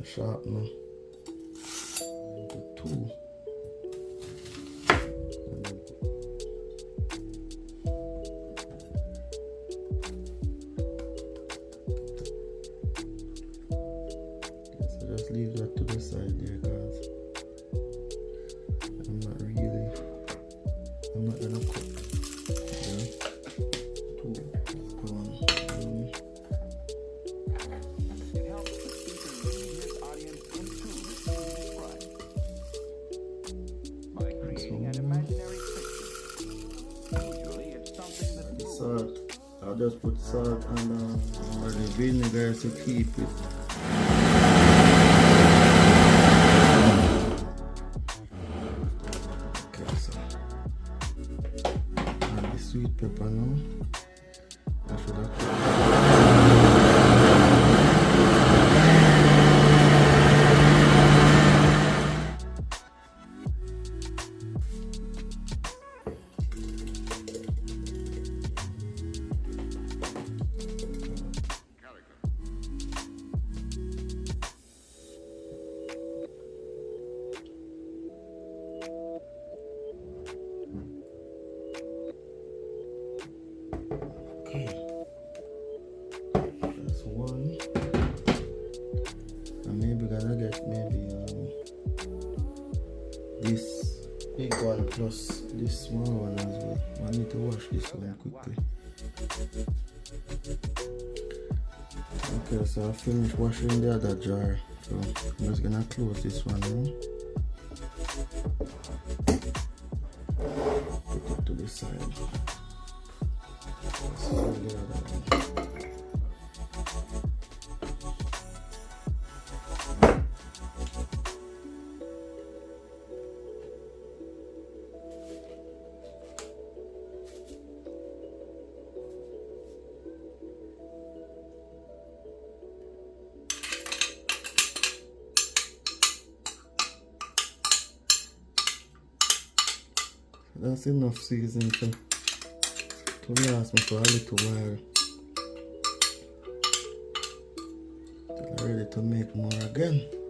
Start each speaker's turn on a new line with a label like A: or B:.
A: sharpener. The two. So just leave that to the side there, guys. I'm not gonna cut. Yeah. Two, one.
B: It helps the speaker lead his audience into the described by creating an imaginary picture. Usually, it's something that
A: The salt. I'll just put salt and the vinegar to keep it. Okay, so and the sweet pepper now. I should have put that's one. And maybe gonna get this big one plus this small one as well. I need to wash this one quickly. Okay, so I finished washing the other jar. So I'm just gonna close this one now. Put it to the side. Let's fill the other one. That's enough seasoning to last me for a little while. Till I'm ready to make more again.